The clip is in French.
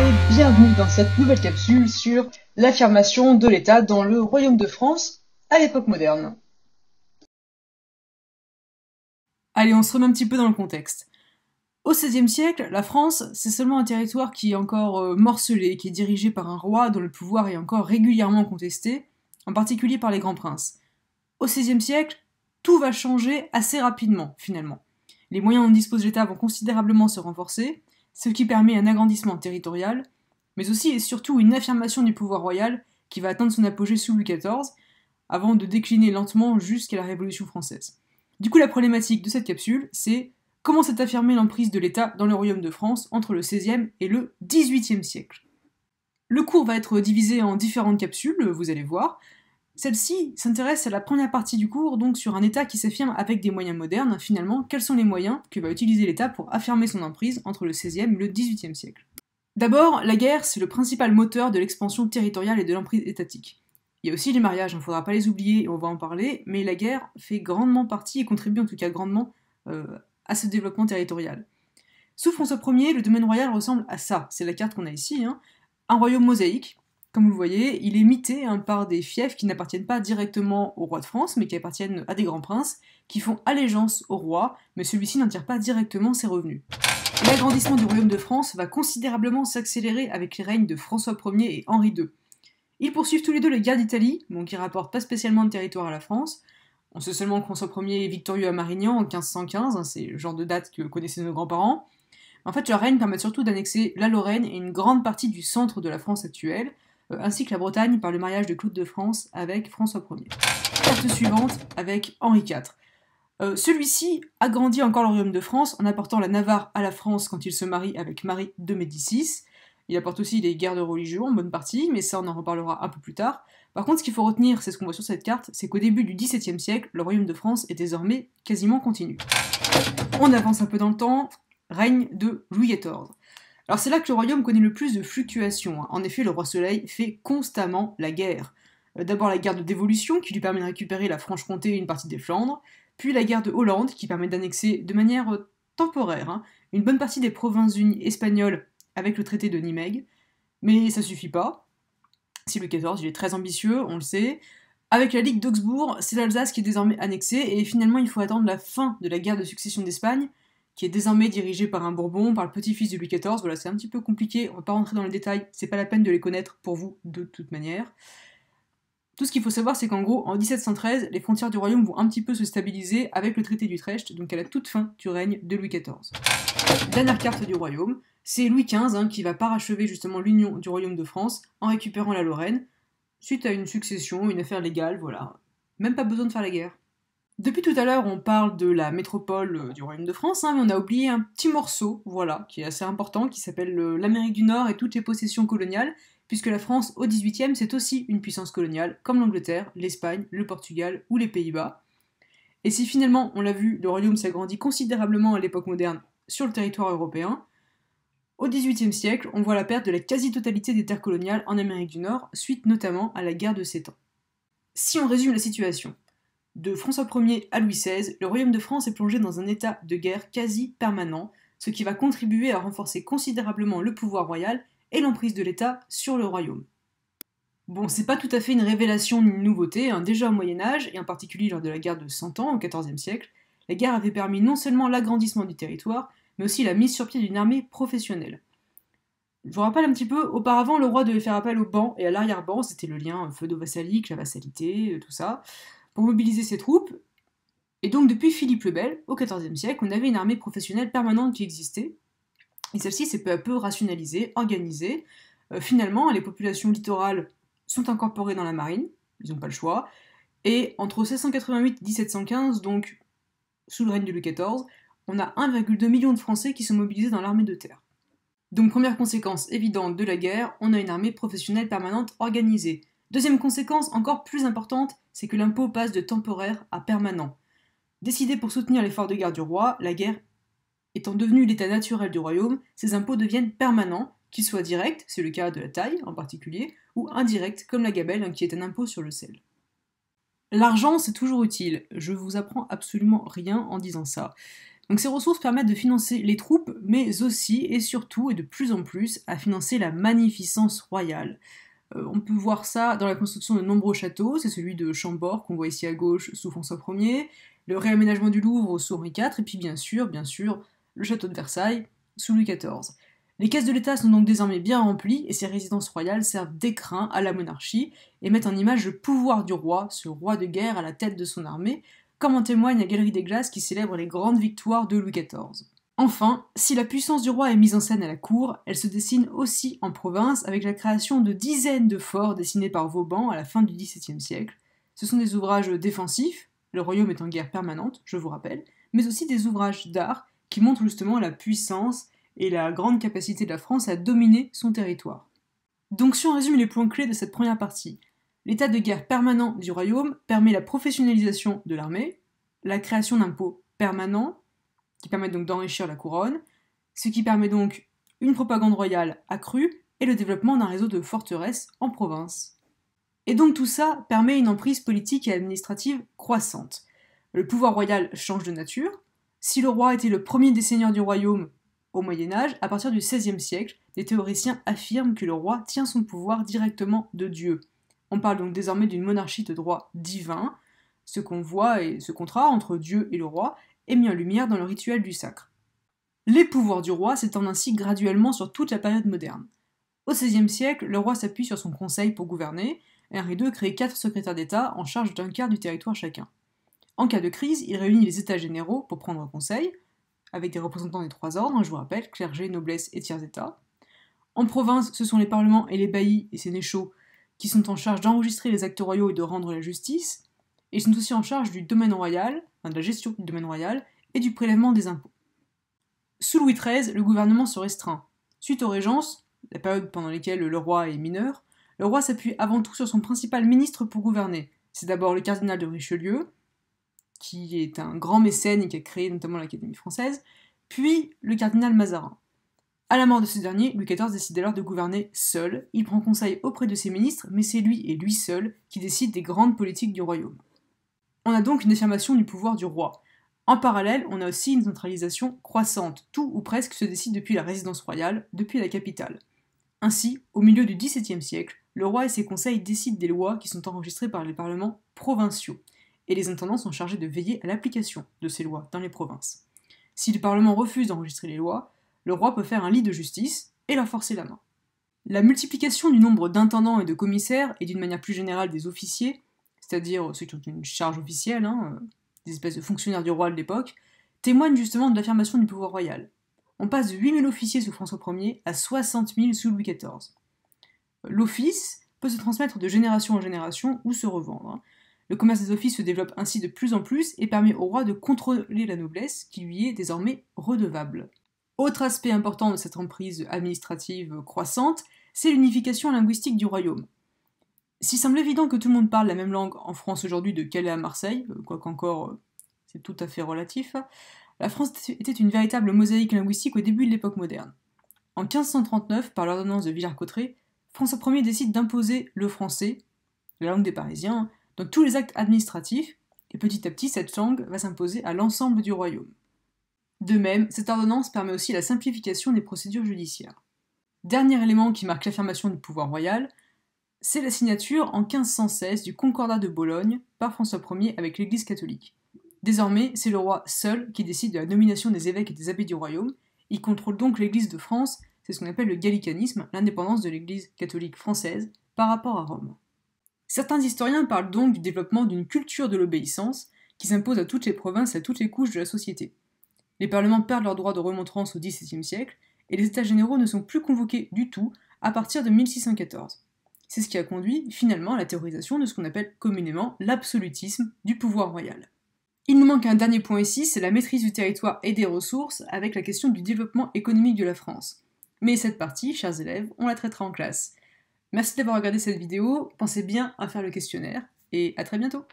et bienvenue dans cette nouvelle capsule sur l'affirmation de l'État dans le Royaume de France à l'époque moderne. Allez, on se remet un petit peu dans le contexte. Au XVIe siècle, la France, c'est seulement un territoire qui est encore morcelé, qui est dirigé par un roi dont le pouvoir est encore régulièrement contesté, en particulier par les grands princes. Au XVIe siècle, tout va changer assez rapidement, finalement. Les moyens dont dispose l'État vont considérablement se renforcer, ce qui permet un agrandissement territorial, mais aussi et surtout une affirmation du pouvoir royal qui va atteindre son apogée sous Louis XIV, avant de décliner lentement jusqu'à la Révolution française. Du coup, la problématique de cette capsule, c'est comment s'est affirmée l'emprise de l'État dans le Royaume de France entre le XVIe et le XVIIIe siècle. Le cours va être divisé en différentes capsules, vous allez voir. Celle-ci s'intéresse à la première partie du cours, donc sur un État qui s'affirme avec des moyens modernes. Finalement, quels sont les moyens que va utiliser l'État pour affirmer son emprise entre le XVIe et le XVIIIe siècle. D'abord, la guerre, c'est le principal moteur de l'expansion territoriale et de l'emprise étatique. Il y a aussi les mariages, il ne faudra pas les oublier, et on va en parler, mais la guerre fait grandement partie, et contribue en tout cas grandement, à ce développement territorial. Sous François Ier, le domaine royal ressemble à ça, c'est la carte qu'on a ici, un royaume mosaïque. Comme vous le voyez, il est mité par des fiefs qui n'appartiennent pas directement au roi de France, mais qui appartiennent à des grands princes, qui font allégeance au roi, mais celui-ci n'en tire pas directement ses revenus. L'agrandissement du royaume de France va considérablement s'accélérer avec les règnes de François Ier et Henri II. Ils poursuivent tous les deux les guerres d'Italie, donc ils rapportent pas spécialement de territoire à la France. On sait seulement que François Ier est victorieux à Marignan en 1515, c'est le genre de date que connaissaient nos grands-parents. En fait, leur règne permet surtout d'annexer la Lorraine et une grande partie du centre de la France actuelle, ainsi que la Bretagne par le mariage de Claude de France avec François Ier. Carte suivante avec Henri IV. Celui-ci agrandit encore le royaume de France en apportant la Navarre à la France quand il se marie avec Marie de Médicis. Il apporte aussi les guerres de religion en bonne partie, mais ça on en reparlera un peu plus tard. Par contre, ce qu'il faut retenir, c'est ce qu'on voit sur cette carte, c'est qu'au début du XVIIe siècle, le royaume de France est désormais quasiment continu. On avance un peu dans le temps, règne de Louis XIV. Alors c'est là que le royaume connaît le plus de fluctuations. En effet, le roi Soleil fait constamment la guerre. D'abord la guerre de dévolution, qui lui permet de récupérer la Franche-Comté et une partie des Flandres, puis la guerre de Hollande, qui permet d'annexer de manière temporaire une bonne partie des provinces unies espagnoles avec le traité de Nimègue, mais ça suffit pas. Si Louis XIV, il est très ambitieux, on le sait. Avec la Ligue d'Augsbourg, c'est l'Alsace qui est désormais annexée, et finalement il faut attendre la fin de la guerre de succession d'Espagne, qui est désormais dirigée par un Bourbon, par le petit-fils de Louis XIV. Voilà, c'est un petit peu compliqué, on va pas rentrer dans les détails, c'est pas la peine de les connaître pour vous de toute manière. Tout ce qu'il faut savoir, c'est qu'en gros, en 1713, les frontières du royaume vont un petit peu se stabiliser avec le traité d'Utrecht, donc à la toute fin du règne de Louis XIV. Dernière carte du royaume, c'est Louis XV qui va parachever justement l'union du royaume de France en récupérant la Lorraine, suite à une succession, une affaire légale, voilà. Même pas besoin de faire la guerre. Depuis tout à l'heure, on parle de la métropole du royaume de France, mais on a oublié un petit morceau, voilà, qui est assez important, qui s'appelle l'Amérique du Nord et toutes les possessions coloniales, puisque la France, au XVIIIe, c'est aussi une puissance coloniale, comme l'Angleterre, l'Espagne, le Portugal ou les Pays-Bas. Et si finalement, on l'a vu, le royaume s'agrandit considérablement à l'époque moderne sur le territoire européen, au XVIIIe siècle, on voit la perte de la quasi-totalité des terres coloniales en Amérique du Nord, suite notamment à la guerre de 7 ans. Si on résume la situation, de François Ier à Louis XVI, le royaume de France est plongé dans un état de guerre quasi permanent, ce qui va contribuer à renforcer considérablement le pouvoir royal et l'emprise de l'État sur le royaume. Bon, c'est pas tout à fait une révélation ni une nouveauté, déjà au Moyen-Âge, et en particulier lors de la guerre de 100 ans, au XIVe siècle, la guerre avait permis non seulement l'agrandissement du territoire, mais aussi la mise sur pied d'une armée professionnelle. Je vous rappelle un petit peu, auparavant, le roi devait faire appel au ban et à l'arrière-ban, c'était le lien feudo-vassalique, la vassalité, tout ça, pour mobiliser ses troupes. Et donc, depuis Philippe le Bel, au XIVe siècle, on avait une armée professionnelle permanente qui existait, et celle-ci s'est peu à peu rationalisée, organisée. Finalement, les populations littorales sont incorporées dans la marine, ils n'ont pas le choix, et entre 1688 et 1715, donc sous le règne de Louis XIV, on a 1,2 million de Français qui sont mobilisés dans l'armée de terre. Donc première conséquence évidente de la guerre, on a une armée professionnelle permanente organisée. Deuxième conséquence encore plus importante, c'est que l'impôt passe de temporaire à permanent. Décidé pour soutenir l'effort de guerre du roi, la guerre étant devenue l'état naturel du royaume, ces impôts deviennent permanents, qu'ils soient directs, c'est le cas de la taille en particulier, ou indirects comme la gabelle qui est un impôt sur le sel. L'argent c'est toujours utile, je vous apprends absolument rien en disant ça. Donc ces ressources permettent de financer les troupes, mais aussi et surtout et de plus en plus à financer la magnificence royale. On peut voir ça dans la construction de nombreux châteaux, c'est celui de Chambord qu'on voit ici à gauche sous François Ier, le réaménagement du Louvre sous Henri IV, et puis bien sûr, le château de Versailles sous Louis XIV. Les caisses de l'État sont donc désormais bien remplies, et ces résidences royales servent d'écrin à la monarchie, et mettent en image le pouvoir du roi, ce roi de guerre à la tête de son armée, comme en témoigne la Galerie des Glaces qui célèbre les grandes victoires de Louis XIV. Enfin, si la puissance du roi est mise en scène à la cour, elle se dessine aussi en province avec la création de dizaines de forts dessinés par Vauban à la fin du XVIIe siècle. Ce sont des ouvrages défensifs, le royaume est en guerre permanente, je vous rappelle, mais aussi des ouvrages d'art qui montrent justement la puissance et la grande capacité de la France à dominer son territoire. Donc si on résume les points clés de cette première partie, l'état de guerre permanent du royaume permet la professionnalisation de l'armée, la création d'impôts permanents, qui permettent donc d'enrichir la couronne, ce qui permet donc une propagande royale accrue et le développement d'un réseau de forteresses en province. Et donc tout ça permet une emprise politique et administrative croissante. Le pouvoir royal change de nature. Si le roi était le premier des seigneurs du royaume au Moyen-Âge, à partir du XVIe siècle, des théoriciens affirment que le roi tient son pouvoir directement de Dieu. On parle donc désormais d'une monarchie de droit divin. Ce qu'on voit et ce contrat entre Dieu et le roi est mis en lumière dans le rituel du sacre. Les pouvoirs du roi s'étendent ainsi graduellement sur toute la période moderne. Au XVIe siècle, le roi s'appuie sur son conseil pour gouverner, et Henri II crée 4 secrétaires d'État en charge d'un quart du territoire chacun. En cas de crise, il réunit les États généraux pour prendre conseil, avec des représentants des 3 ordres, je vous rappelle, clergé, noblesse et tiers-État. En province, ce sont les parlements et les baillis et sénéchaux qui sont en charge d'enregistrer les actes royaux et de rendre la justice, et ils sont aussi en charge du domaine royal, de la gestion du domaine royal, et du prélèvement des impôts. Sous Louis XIII, le gouvernement se restreint. Suite aux régences, la période pendant laquelle le roi est mineur, le roi s'appuie avant tout sur son principal ministre pour gouverner. C'est d'abord le cardinal de Richelieu, qui est un grand mécène et qui a créé notamment l'Académie française, puis le cardinal Mazarin. À la mort de ce dernier, Louis XIV décide alors de gouverner seul. Il prend conseil auprès de ses ministres, mais c'est lui et lui seul qui décide des grandes politiques du royaume. On a donc une affirmation du pouvoir du roi. En parallèle, on a aussi une centralisation croissante. Tout ou presque se décide depuis la résidence royale, depuis la capitale. Ainsi, au milieu du XVIIe siècle, le roi et ses conseils décident des lois qui sont enregistrées par les parlements provinciaux, et les intendants sont chargés de veiller à l'application de ces lois dans les provinces. Si le parlement refuse d'enregistrer les lois, le roi peut faire un lit de justice et leur forcer la main. La multiplication du nombre d'intendants et de commissaires, et d'une manière plus générale des officiers, c'est-à-dire ceux qui ont une charge officielle, des espèces de fonctionnaires du roi de l'époque, témoigne justement de l'affirmation du pouvoir royal. On passe de 8000 officiers sous François Ier à 60 000 sous Louis XIV. L'office peut se transmettre de génération en génération ou se revendre. Le commerce des offices se développe ainsi de plus en plus et permet au roi de contrôler la noblesse qui lui est désormais redevable. Autre aspect important de cette emprise administrative croissante, c'est l'unification linguistique du royaume. S'il semble évident que tout le monde parle la même langue en France aujourd'hui de Calais à Marseille, quoiqu'encore c'est tout à fait relatif, la France était une véritable mosaïque linguistique au début de l'époque moderne. En 1539, par l'ordonnance de Villers-Cotterêts, François Ier décide d'imposer le français, la langue des Parisiens, dans tous les actes administratifs, et petit à petit cette langue va s'imposer à l'ensemble du royaume. De même, cette ordonnance permet aussi la simplification des procédures judiciaires. Dernier élément qui marque l'affirmation du pouvoir royal, c'est la signature en 1516 du Concordat de Bologne par François Ier avec l'Église catholique. Désormais, c'est le roi seul qui décide de la nomination des évêques et des abbés du royaume. Il contrôle donc l'Église de France, c'est ce qu'on appelle le gallicanisme, l'indépendance de l'Église catholique française par rapport à Rome. Certains historiens parlent donc du développement d'une culture de l'obéissance qui s'impose à toutes les provinces et à toutes les couches de la société. Les parlements perdent leur droit de remontrance au XVIIe siècle et les États généraux ne sont plus convoqués du tout à partir de 1614. C'est ce qui a conduit finalement à la théorisation de ce qu'on appelle communément l'absolutisme du pouvoir royal. Il nous manque un dernier point ici, c'est la maîtrise du territoire et des ressources avec la question du développement économique de la France. Mais cette partie, chers élèves, on la traitera en classe. Merci d'avoir regardé cette vidéo, pensez bien à faire le questionnaire, et à très bientôt.